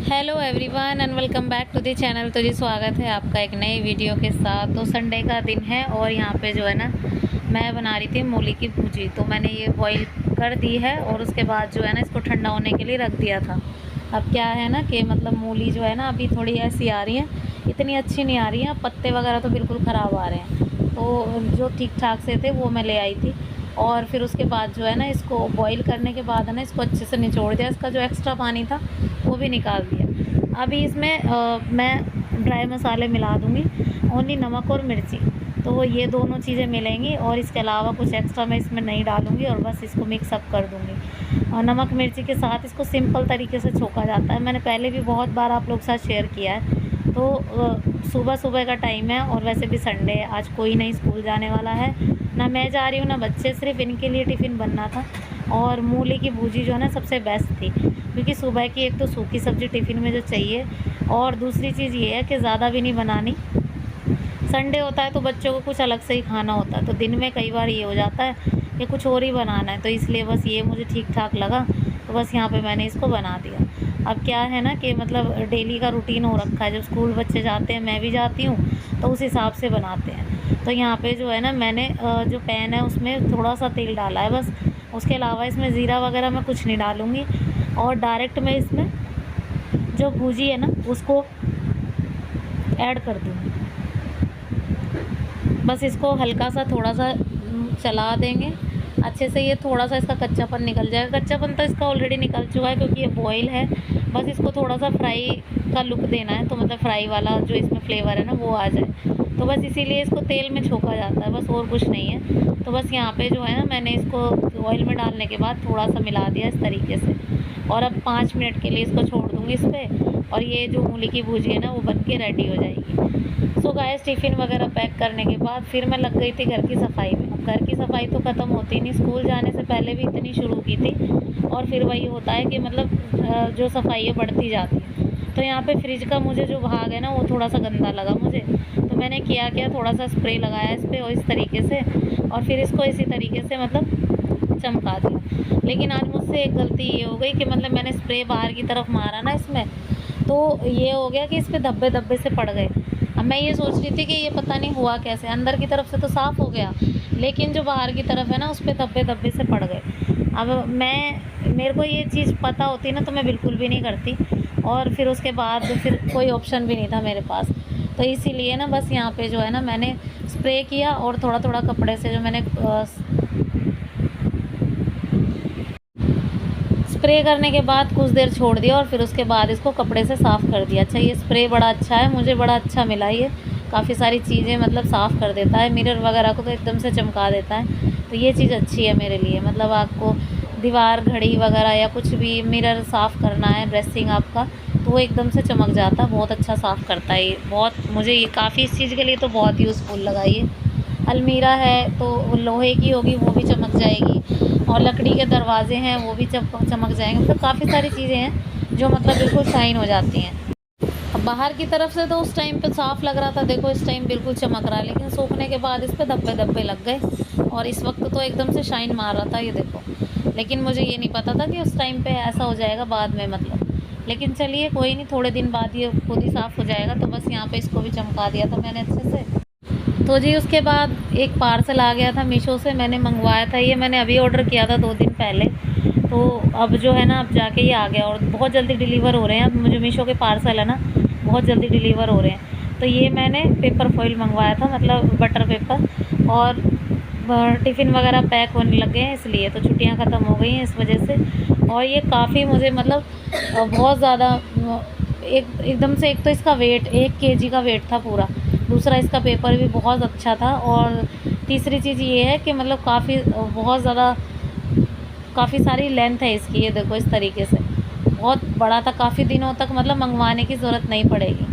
Hello everyone and welcome back to the channel. तो जी स्वागत है आपका एक नई वीडियो के साथ। तो संडे का दिन है और यहाँ पे जो है ना मैं बना रही थी मूली की भुजी। तो मैंने ये बॉईल कर दी है और उसके बाद जो है ना इसको ठंडा होने के लिए रख दिया था। अब क्या है ना कि मतलब मूली जो है ना अभी थोड़ी ऐसी आ रही है, इतनी अच्छी नहीं आ रही है, पत्ते वगैरह तो बिल्कुल ख़राब आ रहे हैं। तो जो ठीक ठाक से थे वो मैं ले आई थी और फिर उसके बाद जो है ना इसको बॉईल करने के बाद है ना इसको अच्छे से निचोड़ दिया, इसका जो एक्स्ट्रा पानी था वो भी निकाल दिया। अभी इसमें मैं ड्राई मसाले मिला दूँगी, ओनली नमक और मिर्ची। तो ये दोनों चीज़ें मिलेंगी और इसके अलावा कुछ एक्स्ट्रा मैं इसमें नहीं डालूँगी और बस इसको मिक्स अप कर दूँगी। और नमक मिर्ची के साथ इसको सिंपल तरीके से छोका जाता है। मैंने पहले भी बहुत बार आप लोग के साथ शेयर किया है। तो सुबह सुबह का टाइम है और वैसे भी संडे है, आज कोई नहीं स्कूल जाने वाला है, ना मैं जा रही हूँ ना बच्चे, सिर्फ इनके लिए टिफ़िन बनना था। और मूली की भुजी जो है ना सबसे बेस्ट थी, क्योंकि सुबह की एक तो सूखी सब्ज़ी टिफ़िन में जो चाहिए और दूसरी चीज़ ये है कि ज़्यादा भी नहीं बनानी। संडे होता है तो बच्चों को कुछ अलग से ही खाना होता है, तो दिन में कई बार ये हो जाता है कि कुछ और ही बनाना है, तो इसलिए बस ये मुझे ठीक ठाक लगा तो बस यहाँ पे मैंने इसको बना दिया। अब क्या है ना कि मतलब डेली का रूटीन हो रखा है, जब स्कूल बच्चे जाते हैं मैं भी जाती हूँ तो उस हिसाब से बनाते हैं। तो यहाँ पे जो है ना मैंने जो पैन है उसमें थोड़ा सा तेल डाला है बस, उसके अलावा इसमें ज़ीरा वगैरह मैं कुछ नहीं डालूँगी और डायरेक्ट मैं इसमें जो भुजी है ना उसको ऐड कर दूँगी। बस इसको हल्का सा थोड़ा सा चला देंगे अच्छे से, ये थोड़ा सा इसका कच्चापन निकल जाएगा। कच्चापन तो इसका ऑलरेडी निकल चुका है क्योंकि ये बॉयल है, बस इसको थोड़ा सा फ्राई का लुक देना है, तो मतलब फ्राई वाला जो इसमें फ्लेवर है ना वो आ जाए, तो बस इसीलिए इसको तेल में छोका जाता है, बस और कुछ नहीं है। तो बस यहाँ पे जो है ना मैंने इसको ऑयल में डालने के बाद थोड़ा सा मिला दिया इस तरीके से और अब 5 मिनट के लिए इसको छोड़ दूँगी इस पर और ये जो मूली की भुजी है ना वो बन के रेडी हो जाएगी। सो गाइस टिफ़िन वगैरह पैक करने के बाद फिर मैं लग गई थी घर की सफाई में। अब घर की सफाई तो ख़त्म होती नहीं, स्कूल जाने से पहले भी इतनी शुरू की थी और फिर वही होता है कि मतलब जो सफाई है बढ़ती जाती है। तो यहाँ पे फ्रिज का मुझे जो भाग है ना वो थोड़ा सा गंदा लगा मुझे, तो मैंने किया थोड़ा सा स्प्रे लगाया इस पर और इस तरीके से, और फिर इसको इसी तरीके से मतलब चमका दिया। लेकिन आज मुझसे एक गलती ये हो गई कि मतलब मैंने स्प्रे बाहर की तरफ मारा ना इसमें, तो ये हो गया कि इस पर धब्बे धब्बे से पड़ गए। अब मैं ये सोच रही थी कि ये पता नहीं हुआ कैसे, अंदर की तरफ से तो साफ़ हो गया लेकिन जो बाहर की तरफ है ना उस पर धब्बे धब्बे से पड़ गए। अब मेरे को ये चीज़ पता होती ना तो मैं बिल्कुल भी नहीं करती, और फिर उसके बाद फिर कोई ऑप्शन भी नहीं था मेरे पास, तो इसीलिए ना बस यहाँ पे जो है ना मैंने स्प्रे किया और थोड़ा थोड़ा कपड़े से जो मैंने स्प्रे करने के बाद कुछ देर छोड़ दिया और फिर उसके बाद इसको कपड़े से साफ़ कर दिया। अच्छा ये स्प्रे बड़ा अच्छा है, मुझे बड़ा अच्छा मिला, ये काफ़ी सारी चीज़ें मतलब साफ़ कर देता है, मिरर वगैरह को तो एकदम से चमका देता है। तो ये चीज़ अच्छी है मेरे लिए, मतलब आपको दीवार घड़ी वगैरह या कुछ भी मिरर साफ़ करना है ड्रेसिंग आपका, तो वो एकदम से चमक जाता है, बहुत अच्छा साफ़ करता है ये। बहुत मुझे ये काफ़ी इस चीज़ के लिए तो बहुत यूज़फुल लगा ये। अलमीरा है तो लोहे की होगी वो भी चमक जाएगी, और लकड़ी के दरवाजे हैं वो भी चमक जाएंगे, मतलब काफ़ी सारी चीज़ें हैं जो मतलब बिल्कुल शाइन हो जाती हैं। अब बाहर की तरफ से तो उस टाइम पे साफ़ लग रहा था, देखो इस टाइम बिल्कुल चमक रहा है, लेकिन सूखने के बाद इस पर धब्बे धब्बे लग गए और इस वक्त तो एकदम से शाइन मार रहा था ये देखो। लेकिन मुझे ये नहीं पता था कि उस टाइम पे ऐसा हो जाएगा बाद में मतलब, लेकिन चलिए कोई नहीं, थोड़े दिन बाद ये खुद ही साफ़ हो जाएगा। तो बस यहाँ पे इसको भी चमका दिया था मैंने अच्छे से। तो जी उसके बाद एक पार्सल आ गया था मीशो से, मैंने मंगवाया था, ये मैंने अभी ऑर्डर किया था 2 दिन पहले, तो अब जो है ना अब जाके ये आ गया और बहुत जल्दी डिलीवर हो रहे हैं। अब मुझे मीशो के पार्सल है ना बहुत जल्दी डिलीवर हो रहे हैं। तो ये मैंने पेपर फॉइल मंगवाया था, मतलब बटर पेपर, और टिफ़िन वगैरह पैक होने लग गए हैं इसलिए, तो छुट्टियां ख़त्म हो गई हैं इस वजह से। और ये काफ़ी मुझे मतलब बहुत ज़्यादा एकदम से, एक तो इसका वेट 1 केजी का वेट था पूरा, दूसरा इसका पेपर भी बहुत अच्छा था, और तीसरी चीज़ ये है कि मतलब बहुत ज़्यादा काफ़ी सारी लेंथ है इसकी, ये देखो इस तरीके से बहुत बड़ा था, काफ़ी दिनों तक मतलब मंगवाने की ज़रूरत नहीं पड़ेगी।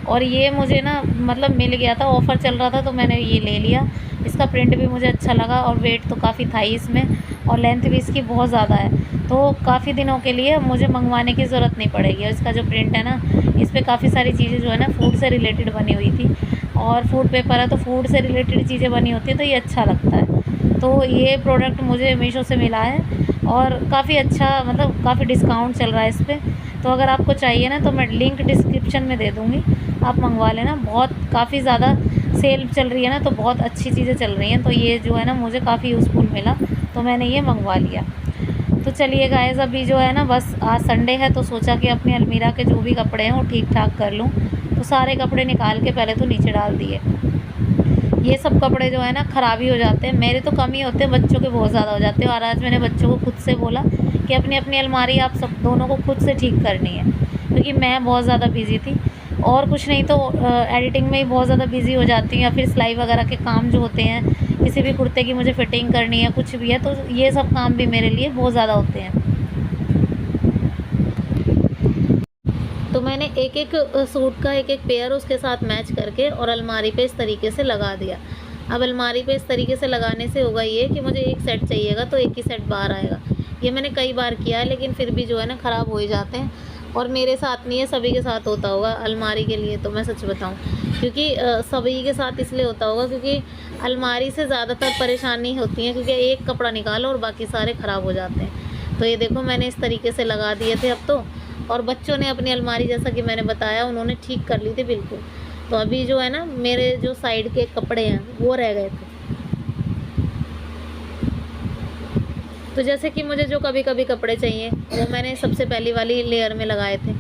और ये मुझे ना मतलब मिल गया था, ऑफ़र चल रहा था तो मैंने ये ले लिया। इसका प्रिंट भी मुझे अच्छा लगा और वेट तो काफ़ी था ही इसमें, और लेंथ भी इसकी बहुत ज़्यादा है, तो काफ़ी दिनों के लिए मुझे मंगवाने की ज़रूरत नहीं पड़ेगी। और इसका जो प्रिंट है ना इस पर काफ़ी सारी चीज़ें जो है ना फूड से रिलेटेड बनी हुई थी, और फूड पेपर है तो फूड से रिलेटेड चीज़ें बनी होती है, तो ये अच्छा लगता है। तो ये प्रोडक्ट मुझे मीशो से मिला है और काफ़ी अच्छा, मतलब काफ़ी डिस्काउंट चल रहा है इस पर, तो अगर आपको चाहिए ना तो मैं लिंक डिस्क्रिप्शन में दे दूँगी, आप मंगवा लेना। बहुत काफ़ी ज़्यादा सेल चल रही है ना, तो बहुत अच्छी चीज़ें चल रही हैं। तो ये जो है ना मुझे काफ़ी यूज़फुल मिला, तो मैंने ये मंगवा लिया। तो चलिए गाइज़, अभी जो है ना बस आज संडे है तो सोचा कि अपनी अलमीरा के जो भी कपड़े हैं वो ठीक ठाक कर लूँ। तो सारे कपड़े निकाल के पहले तो नीचे डाल दिए। ये सब कपड़े जो है ना ख़राब ही हो जाते हैं, मेरे तो कम ही होते हैं, बच्चों के बहुत ज़्यादा हो जाते हैं। और आज मैंने बच्चों को खुद से बोला कि अपनी अपनी अलमारी आप सब दोनों को खुद से ठीक करनी है, क्योंकि मैं बहुत ज़्यादा बिज़ी थी। और कुछ नहीं तो एडिटिंग में ही बहुत ज़्यादा बिज़ी हो जाती हूँ, या फिर सिलाई वगैरह के काम जो होते हैं, किसी भी कुर्ते की मुझे फ़िटिंग करनी है, कुछ भी है, तो ये सब काम भी मेरे लिए बहुत ज़्यादा होते हैं। तो मैंने एक एक सूट का एक एक पेयर उसके साथ मैच करके और अलमारी पे इस तरीके से लगा दिया। अब अलमारी पे इस तरीके से लगाने से होगा ये कि मुझे एक सेट चाहिएगा तो एक ही सेट बाहर आएगा। ये मैंने कई बार किया है, लेकिन फिर भी जो है ना ख़राब हो ही जाते हैं। और मेरे साथ नहीं है, सभी के साथ होता होगा अलमारी के लिए, तो मैं सच बताऊं, क्योंकि सभी के साथ इसलिए होता होगा क्योंकि अलमारी से ज़्यादातर परेशानी होती है, क्योंकि एक कपड़ा निकालो और बाकी सारे ख़राब हो जाते हैं। तो ये देखो मैंने इस तरीके से लगा दिए थे अब तो, और बच्चों ने अपनी अलमारी जैसा कि मैंने बताया उन्होंने ठीक कर ली थी बिल्कुल। तो अभी जो है ना मेरे जो साइड के कपड़े हैं वो रह गए थे। तो जैसे कि मुझे जो कभी कभी कपड़े चाहिए वो मैंने सबसे पहली वाली लेयर में लगाए थे।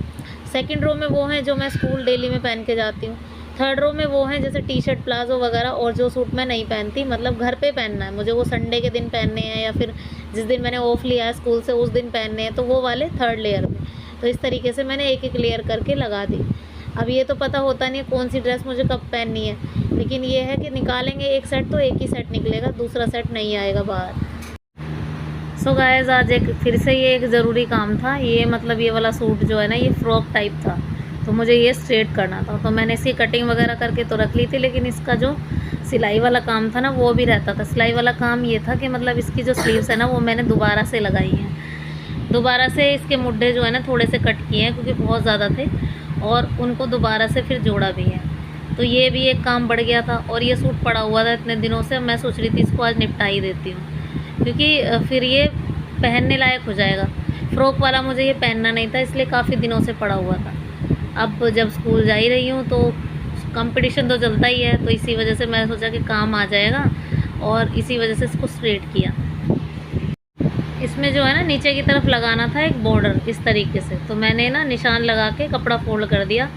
सेकंड रो में वो हैं जो मैं स्कूल डेली में पहन के जाती हूँ। थर्ड रो में वो हैं जैसे टी शर्ट प्लाजो वगैरह, और जो सूट मैं नहीं पहनती, मतलब घर पे पहनना है मुझे, वो संडे के दिन पहनने हैं या फिर जिस दिन मैंने ऑफ लिया है स्कूल से उस दिन पहनने हैं, तो वो वाले थर्ड लेयर में। तो इस तरीके से मैंने एक एक लेयर करके लगा दी। अब ये तो पता होता नहीं है कौन सी ड्रेस मुझे कब पहननी है, लेकिन ये है कि निकालेंगे एक सेट तो एक ही सेट निकलेगा, दूसरा सेट नहीं आएगा बाहर। सो गाइस, आज एक फिर से ये एक ज़रूरी काम था। ये मतलब ये वाला सूट जो है ना ये फ्रॉक टाइप था, तो मुझे ये स्ट्रेट करना था। तो मैंने इसकी कटिंग वगैरह करके तो रख ली थी, लेकिन इसका जो सिलाई वाला काम था ना वो भी रहता था। सिलाई वाला काम ये था कि मतलब इसकी जो स्लीव्स है ना वो मैंने दोबारा से लगाई हैं। दोबारा से इसके मुड्ढे जो है ना थोड़े से कट किए हैं क्योंकि बहुत ज़्यादा थे, और उनको दोबारा से फिर जोड़ा भी है। तो ये भी एक काम बढ़ गया था। और ये सूट पड़ा हुआ था इतने दिनों से, मैं सोच रही थी इसको आज निपटा ही देती हूँ, क्योंकि फिर ये पहनने लायक हो जाएगा। फ़्रॉक वाला मुझे ये पहनना नहीं था, इसलिए काफ़ी दिनों से पड़ा हुआ था। अब जब स्कूल जा ही रही हूँ तो कंपटीशन तो चलता ही है, तो इसी वजह से मैं सोचा कि काम आ जाएगा, और इसी वजह से इसको स्ट्रेट किया। इसमें जो है ना नीचे की तरफ लगाना था एक बॉर्डर इस तरीके से, तो मैंने ना निशान लगा के कपड़ा फोल्ड कर दिया,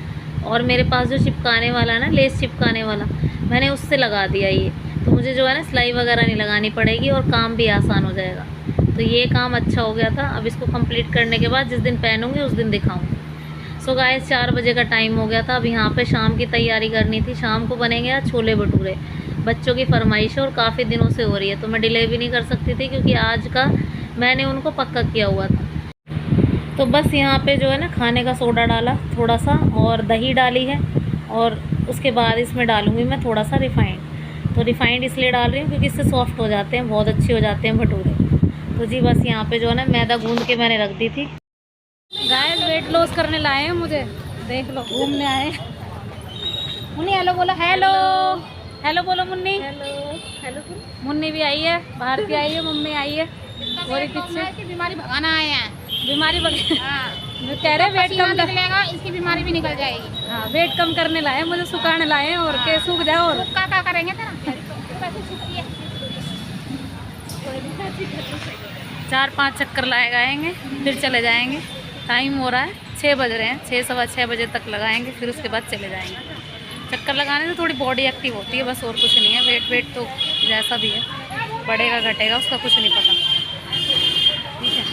और मेरे पास जो चिपकाने वाला है ना लेस चिपकाने वाला, मैंने उससे लगा दिया ये। तो मुझे जो है ना सिलाई वगैरह नहीं लगानी पड़ेगी और काम भी आसान हो जाएगा। तो ये काम अच्छा हो गया था। अब इसको कंप्लीट करने के बाद जिस दिन पहनूंगी उस दिन दिखाऊंगी। सो गाइस, 4 बजे का टाइम हो गया था। अब यहाँ पे शाम की तैयारी करनी थी। शाम को बनेंगे आज छोले भटूरे, बच्चों की फरमाइश है और काफ़ी दिनों से हो रही है, तो मैं डिले भी नहीं कर सकती थी क्योंकि आज का मैंने उनको पक्का किया हुआ था। तो बस यहाँ पे जो है ना खाने का सोडा डाला थोड़ा सा, और दही डाली है, और उसके बाद इसमें डालूँगी मैं थोड़ा सा रिफ़ाइंड। तो रिफ़ाइंड इसलिए डाल रही हूँ क्योंकि इससे सॉफ्ट हो जाते हैं, बहुत अच्छे हो जाते हैं भटूरे। तो जी बस यहाँ पे जो है ना मैदा गूंद के मैंने रख दी थी। गाइस वेट लॉस करने लाए हैं मुझे, देख लो घूमने आए। मुन्नी हेलो बोलो, हेलो हेलो बोलो मुन्नी। Hello hello. मुन्नी भी आई है, भारती आई है, मम्मी आई है, और पीछे बीमारी भगाना आए हैं। बीमारी कह रहे वेट कम निकलेगा, इसकी बीमारी भी निकल जाएगी। हाँ वेट कम करने लाए, मुझे सुखाने लाए हैं, और के सूख जाए। और क्या करेंगे तेरा 4-5 चक्कर लगाएंगे फिर चले जाएंगे। टाइम हो रहा है 6 बज रहे हैं, 6 सवा 6 बजे तक लगाएंगे, फिर उसके बाद चले जाएंगे। चक्कर लगाने से थोड़ी बॉडी एक्टिव होती है, बस और कुछ नहीं है। वेट तो जैसा भी है बढ़ेगा घटेगा उसका कुछ नहीं पता, ठीक है।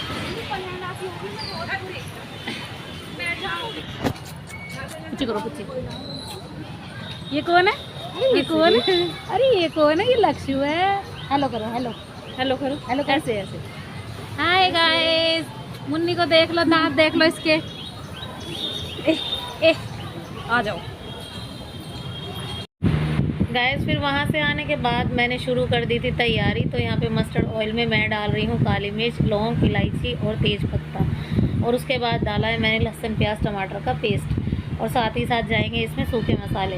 कुछ करो कुछ। ये कौन है? ये कौन है? अरे ये कौन है? ये लक्ष्य है। हेलो करो, हेलो हेलो करो, हेलो कैसे ऐसे। हाय गाइस, मुन्नी को देख लो, दांत देख लो इसके। ए आ जाओ गाइस। फिर वहाँ से आने के बाद मैंने शुरू कर दी थी तैयारी। तो यहाँ पे मस्टर्ड ऑयल में मैं डाल रही हूँ काली मिर्च, लौंग, इलायची और तेज पत्ता, और उसके बाद डाला है मैंने लहसुन प्याज टमाटर का पेस्ट, और साथ ही साथ जाएंगे इसमें सूखे मसाले।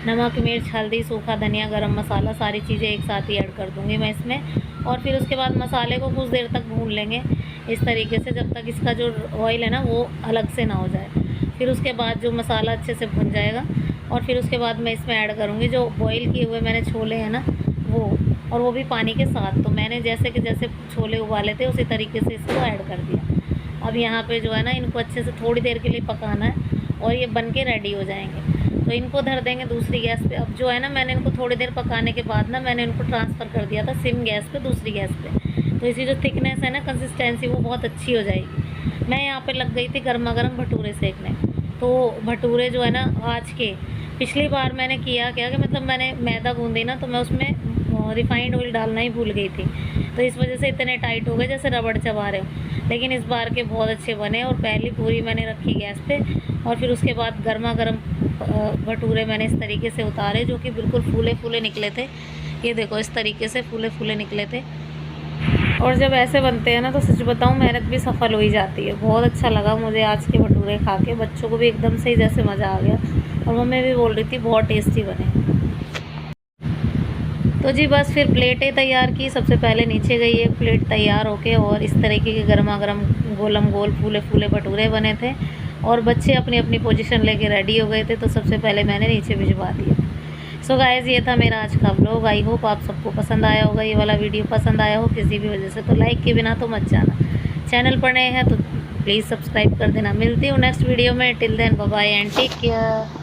नमक, मिर्च, हल्दी, सूखा धनिया, गरम मसाला, सारी चीज़ें एक साथ ही ऐड कर दूँगी मैं इसमें। और फिर उसके बाद मसाले को कुछ देर तक भून लेंगे इस तरीके से, जब तक इसका जो ऑयल है ना वो अलग से ना हो जाए। फिर उसके बाद जो मसाला अच्छे से भुन जाएगा और फिर उसके बाद मैं इसमें ऐड करूँगी जो बॉईल किए हुए मैंने छोले हैं ना वो, और वो भी पानी के साथ। तो मैंने जैसे छोले उबाले थे उसी तरीके से इसको ऐड कर दिया। अब यहाँ पे जो है ना इनको अच्छे से थोड़ी देर के लिए पकाना है और ये बन के रेडी हो जाएंगे। तो इनको धर देंगे दूसरी गैस पे। अब जो है ना मैंने इनको थोड़ी देर पकाने के बाद ना मैंने इनको ट्रांसफ़र कर दिया था सिम गैस पे, दूसरी गैस पे। तो इसी जो थिकनेस है ना, कंसिस्टेंसी, वो बहुत अच्छी हो जाएगी। मैं यहाँ पे लग गई थी गर्मा गर्म भटूरे सेकने। तो भटूरे जो है ना आज के, पिछली बार मैंने किया क्या कि मतलब मैंने मैदा गूँधी ना तो मैं उसमें रिफाइंड ऑयल डालना ही भूल गई थी, तो इस वजह से इतने टाइट हो गए जैसे रबड़ चबा रहे हो। लेकिन इस बार के बहुत अच्छे बने और पहली पूरी मैंने रखी गैस पे और फिर उसके बाद गर्मा गर्म भटूरे मैंने इस तरीके से उतारे जो कि बिल्कुल फूले फूले निकले थे। ये देखो इस तरीके से फूले फूले निकले थे। और जब ऐसे बनते हैं ना तो सच बताऊं मेहनत भी सफल हो ही जाती है। बहुत अच्छा लगा मुझे आज के भटूरे खा के, बच्चों को भी एकदम से ही जैसे मज़ा आ गया और मम्मी भी बोल रही थी बहुत टेस्टी बने। तो जी बस फिर प्लेटें तैयार की। सबसे पहले नीचे गई एक प्लेट तैयार होके और इस तरीके के गर्मा गर्म गोलम गोल फूले फूले भटूरे बने थे और बच्चे अपनी अपनी पोजीशन लेके रेडी हो गए थे। तो सबसे पहले मैंने नीचे भिजवा दिया। सो गाइज़ ये था मेरा आज का व्लॉग। आई होप आप सबको पसंद आया होगा। ये वाला वीडियो पसंद आया हो किसी भी वजह से तो लाइक के बिना तो मत जाना। चैनल पर नए हैं तो प्लीज़ सब्सक्राइब कर देना। मिलती हूँ नेक्स्ट वीडियो में। Till then bye bye and take care.